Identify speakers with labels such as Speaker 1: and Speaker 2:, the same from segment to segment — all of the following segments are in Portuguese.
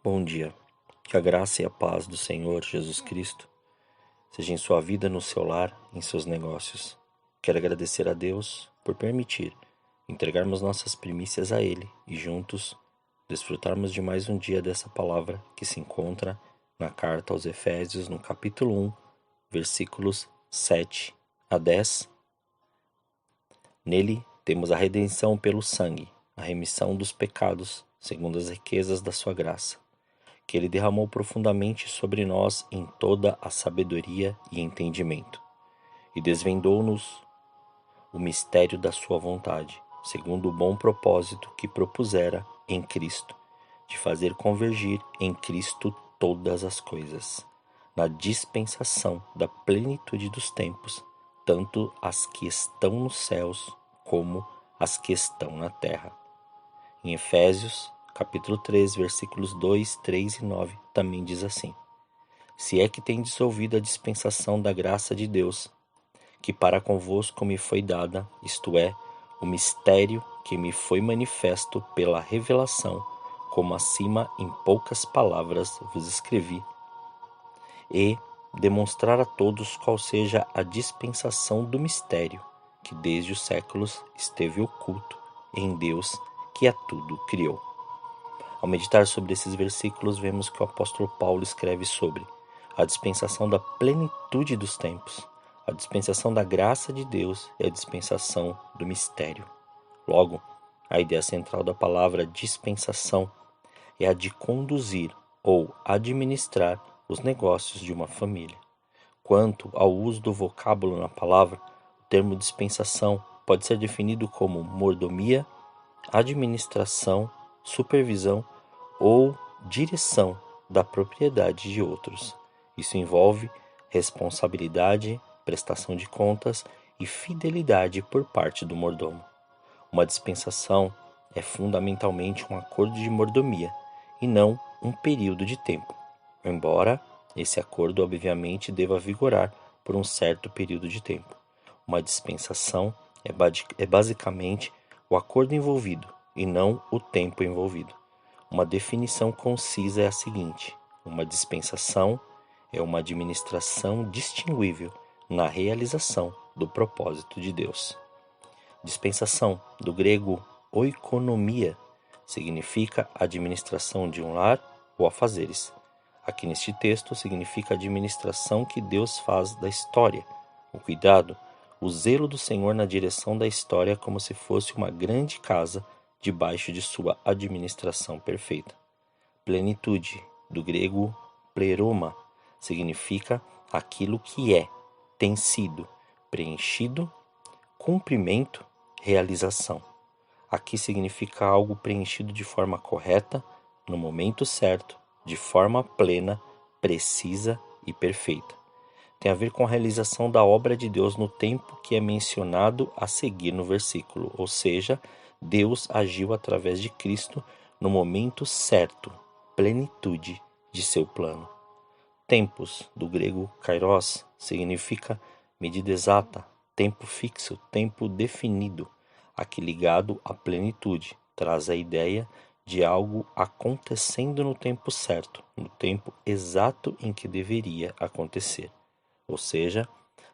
Speaker 1: Bom dia. Que a graça e a paz do Senhor Jesus Cristo seja em sua vida, no seu lar, em seus negócios. Quero agradecer a Deus por permitir entregarmos nossas primícias a Ele e juntos desfrutarmos de mais um dia dessa palavra que se encontra na carta aos Efésios, no capítulo 1, versículos 7 a 10. Nele temos a redenção pelo sangue, a remissão dos pecados, segundo as riquezas da sua graça, que Ele derramou profundamente sobre nós em toda a sabedoria e entendimento, e desvendou-nos o mistério da sua vontade, segundo o bom propósito que propusera em Cristo, de fazer convergir em Cristo todas as coisas, na dispensação da plenitude dos tempos, tanto as que estão nos céus como as que estão na terra. Em Efésios, capítulo 3, versículos 2, 3 e 9, também diz assim: Se é que tendes ouvido a dispensação da graça de Deus, que para convosco me foi dada, isto é, o mistério que me foi manifesto pela revelação, como acima em poucas palavras vos escrevi, e demonstrar a todos qual seja a dispensação do mistério, que desde os séculos esteve oculto em Deus, que a tudo criou. Ao meditar sobre esses versículos, vemos que o apóstolo Paulo escreve sobre a dispensação da plenitude dos tempos, a dispensação da graça de Deus e a dispensação do mistério. Logo, a ideia central da palavra dispensação é a de conduzir ou administrar os negócios de uma família. Quanto ao uso do vocábulo na palavra, o termo dispensação pode ser definido como mordomia, administração, supervisão ou direção da propriedade de outros. Isso envolve responsabilidade, prestação de contas e fidelidade por parte do mordomo. Uma dispensação é fundamentalmente um acordo de mordomia e não um período de tempo, embora esse acordo obviamente deva vigorar por um certo período de tempo. Uma dispensação é basicamente o acordo envolvido e não o tempo envolvido. Uma definição concisa é a seguinte: uma dispensação é uma administração distinguível na realização do propósito de Deus. Dispensação, do grego oikonomia, significa administração de um lar ou afazeres. Aqui neste texto significa a administração que Deus faz da história, o cuidado, o zelo do Senhor na direção da história como se fosse uma grande casa debaixo de sua administração perfeita. Plenitude, do grego pleroma, significa aquilo que é, tem sido, preenchido, cumprimento, realização. Aqui significa algo preenchido de forma correta, no momento certo, de forma plena, precisa e perfeita. Tem a ver com a realização da obra de Deus no tempo que é mencionado a seguir no versículo, ou seja, Deus agiu através de Cristo no momento certo, plenitude de seu plano. Tempos, do grego kairos, significa medida exata, tempo fixo, tempo definido. Aqui ligado à plenitude, traz a ideia de algo acontecendo no tempo certo, no tempo exato em que deveria acontecer. Ou seja,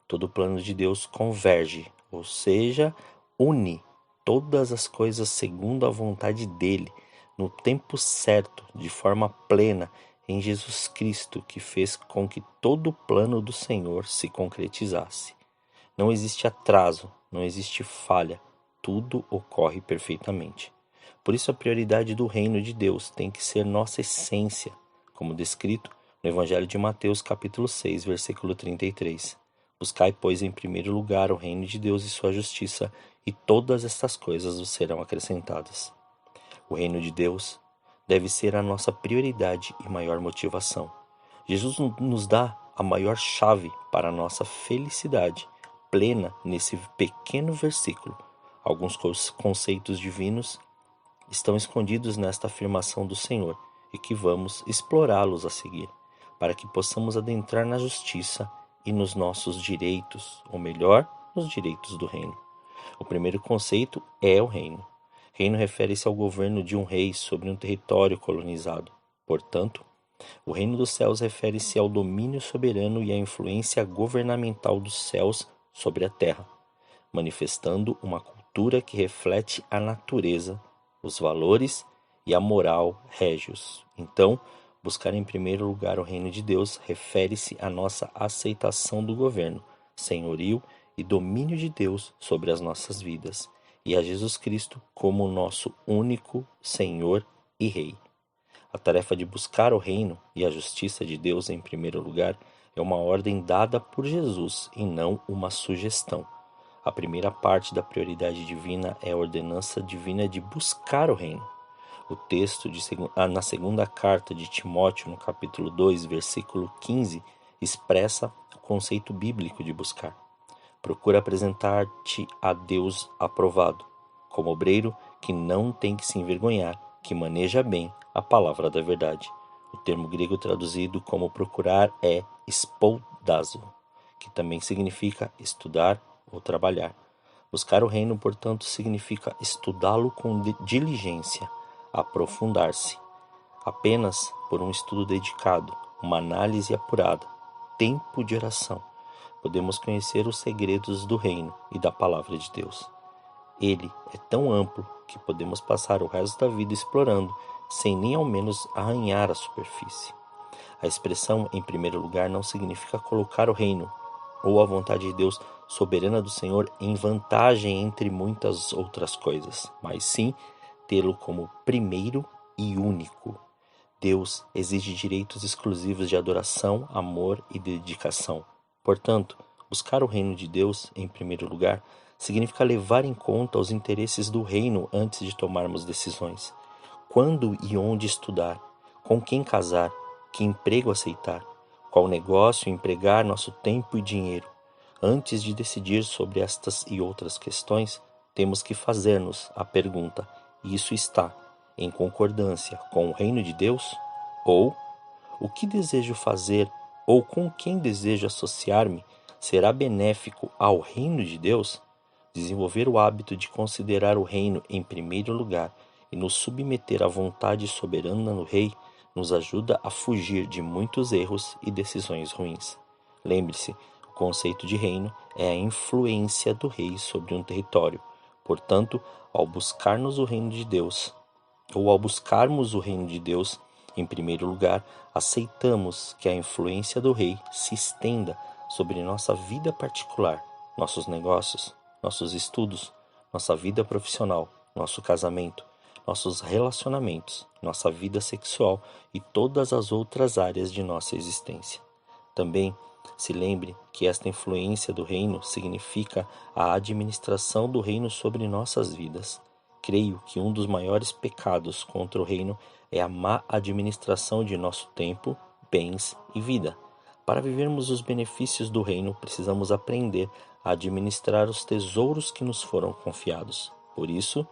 Speaker 1: todo o plano de Deus converge, ou seja, une todas as coisas segundo a vontade dele, no tempo certo, de forma plena, em Jesus Cristo, que fez com que todo o plano do Senhor se concretizasse. Não existe atraso, não existe falha, tudo ocorre perfeitamente. Por isso a prioridade do reino de Deus tem que ser nossa essência, como descrito no Evangelho de Mateus, capítulo 6, versículo 33. Buscai, pois, em primeiro lugar o reino de Deus e sua justiça, e todas estas coisas vos serão acrescentadas. O reino de Deus deve ser a nossa prioridade e maior motivação. Jesus nos dá a maior chave para a nossa felicidade plena nesse pequeno versículo. Alguns conceitos divinos estão escondidos nesta afirmação do Senhor e que vamos explorá-los a seguir, para que possamos adentrar na justiça e nos nossos direitos, ou melhor, nos direitos do reino. O primeiro conceito é o reino. Reino refere-se ao governo de um rei sobre um território colonizado. Portanto, o reino dos céus refere-se ao domínio soberano e à influência governamental dos céus sobre a terra, manifestando uma cultura que reflete a natureza, os valores e a moral régios. Então, buscar em primeiro lugar o reino de Deus refere-se à nossa aceitação do governo, senhorio e domínio de Deus sobre as nossas vidas, e a Jesus Cristo como nosso único Senhor e Rei. A tarefa de buscar o reino e a justiça de Deus em primeiro lugar é uma ordem dada por Jesus e não uma sugestão. A primeira parte da prioridade divina é a ordenança divina de buscar o reino. O texto na segunda carta de Timóteo, no capítulo 2, versículo 15, expressa o conceito bíblico de buscar. Procura apresentar-te a Deus aprovado, como obreiro que não tem que se envergonhar, que maneja bem a palavra da verdade. O termo grego traduzido como procurar é spoudazo, que também significa estudar ou trabalhar. Buscar o reino, portanto, significa estudá-lo com diligência, aprofundar-se. Apenas por um estudo dedicado, uma análise apurada, tempo de oração, podemos conhecer os segredos do reino e da palavra de Deus. Ele é tão amplo que podemos passar o resto da vida explorando, sem nem ao menos arranhar a superfície. A expressão em primeiro lugar não significa colocar o reino ou a vontade de Deus soberana do Senhor em vantagem entre muitas outras coisas, mas sim tê-lo como primeiro e único. Deus exige direitos exclusivos de adoração, amor e dedicação. Portanto, buscar o reino de Deus em primeiro lugar significa levar em conta os interesses do reino antes de tomarmos decisões. Quando e onde estudar, com quem casar, que emprego aceitar, qual negócio empregar nosso tempo e dinheiro. Antes de decidir sobre estas e outras questões, temos que fazer-nos a pergunta: isso está em concordância com o reino de Deus? Ou, o que desejo fazer ou com quem desejo associar-me será benéfico ao reino de Deus? Desenvolver o hábito de considerar o reino em primeiro lugar e nos submeter à vontade soberana do Rei nos ajuda a fugir de muitos erros e decisões ruins. Lembre-se, o conceito de reino é a influência do rei sobre um território. Portanto, ao buscarmos o reino de Deus, em primeiro lugar, aceitamos que a influência do rei se estenda sobre nossa vida particular, nossos negócios, nossos estudos, nossa vida profissional, nosso casamento, nossos relacionamentos, nossa vida sexual e todas as outras áreas de nossa existência. Também se lembre que esta influência do reino significa a administração do reino sobre nossas vidas. Creio que um dos maiores pecados contra o reino é a má administração de nosso tempo, bens e vida. Para vivermos os benefícios do reino, precisamos aprender a administrar os tesouros que nos foram confiados. Por isso,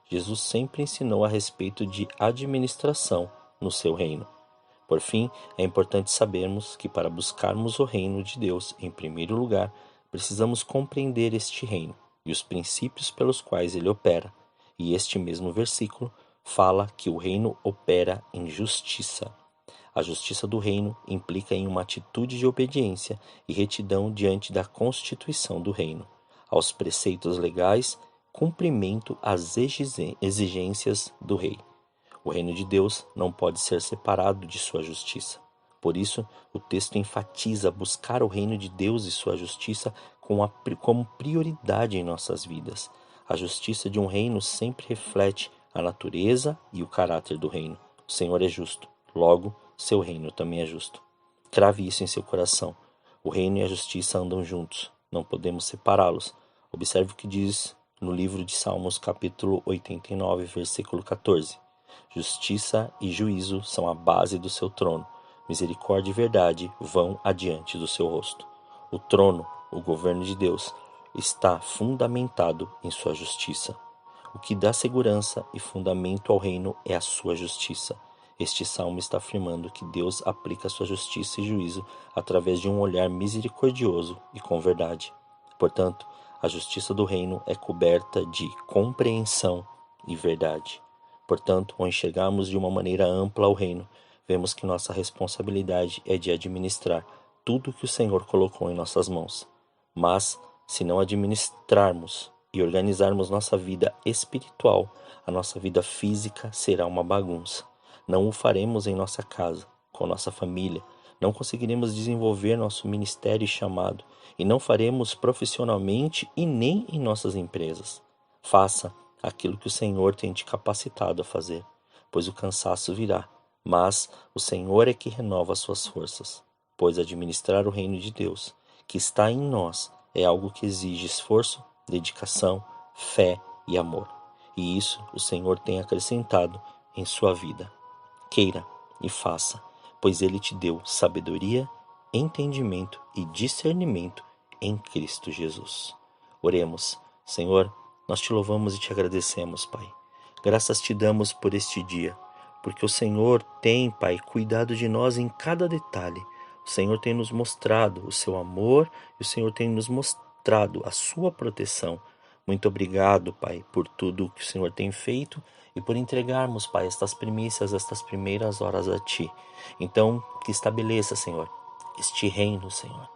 Speaker 1: Jesus sempre ensinou a respeito de administração no seu reino. Por fim, é importante sabermos que para buscarmos o reino de Deus em primeiro lugar, precisamos compreender este reino e os princípios pelos quais ele opera. E este mesmo versículo fala que o reino opera em justiça. A justiça do reino implica em uma atitude de obediência e retidão diante da constituição do reino, aos preceitos legais, cumprimento às exigências do rei. O reino de Deus não pode ser separado de sua justiça. Por isso, o texto enfatiza buscar o reino de Deus e sua justiça como prioridade em nossas vidas. A justiça de um reino sempre reflete a natureza e o caráter do reino. O Senhor é justo, logo, seu reino também é justo. Crave isso em seu coração. O reino e a justiça andam juntos, não podemos separá-los. Observe o que diz no livro de Salmos, capítulo 89, versículo 14. Justiça e juízo são a base do seu trono. Misericórdia e verdade vão adiante do seu rosto. O trono, o governo de Deus, está fundamentado em sua justiça. O que dá segurança e fundamento ao reino é a sua justiça. Este salmo está afirmando que Deus aplica sua justiça e juízo através de um olhar misericordioso e com verdade. Portanto, a justiça do reino é coberta de compreensão e verdade. Portanto, ao enxergarmos de uma maneira ampla o reino, vemos que nossa responsabilidade é de administrar tudo que o Senhor colocou em nossas mãos. Mas, se não administrarmos e organizarmos nossa vida espiritual, a nossa vida física será uma bagunça. Não o faremos em nossa casa, com nossa família, não conseguiremos desenvolver nosso ministério e chamado, e não faremos profissionalmente e nem em nossas empresas. Faça aquilo que o Senhor tem te capacitado a fazer, pois o cansaço virá, mas o Senhor é que renova as suas forças, pois administrar o reino de Deus, que está em nós, é algo que exige esforço, dedicação, fé e amor. E isso o Senhor tem acrescentado em sua vida. Queira e faça, pois Ele te deu sabedoria, entendimento e discernimento em Cristo Jesus. Oremos. Senhor, nós te louvamos e te agradecemos, Pai. Graças te damos por este dia, porque o Senhor tem, Pai, cuidado de nós em cada detalhe. O Senhor tem nos mostrado o seu amor e o Senhor tem nos mostrado a sua proteção. Muito obrigado, Pai, por tudo que o Senhor tem feito e por entregarmos, Pai, estas primícias, estas primeiras horas a Ti. Então, que estabeleça, Senhor, este reino, Senhor.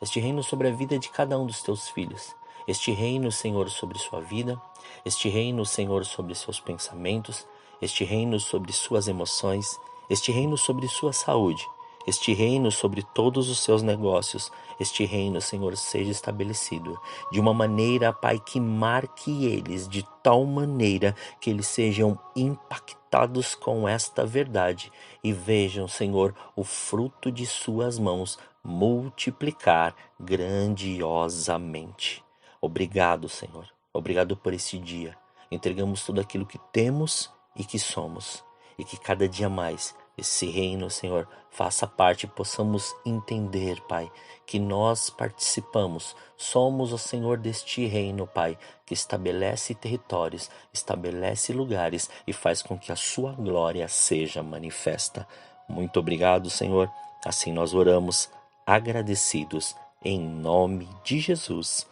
Speaker 1: Este reino sobre a vida de cada um dos Teus filhos. Este reino, Senhor, sobre sua vida. Este reino, Senhor, sobre seus pensamentos. Este reino sobre suas emoções. Este reino sobre sua saúde. Este reino sobre todos os seus negócios. Este reino, Senhor, seja estabelecido de uma maneira, Pai, que marque eles de tal maneira que eles sejam impactados com esta verdade e vejam, Senhor, o fruto de suas mãos multiplicar grandiosamente. Obrigado, Senhor. Obrigado por esse dia. Entregamos tudo aquilo que temos e que somos. E que cada dia mais esse reino, Senhor, faça parte, possamos entender, Pai, que nós participamos, somos o Senhor deste reino, Pai, que estabelece territórios, estabelece lugares e faz com que a sua glória seja manifesta. Muito obrigado, Senhor. Assim nós oramos, agradecidos, em nome de Jesus.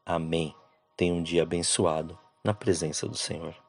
Speaker 1: Amém. Tenha um dia abençoado na presença do Senhor.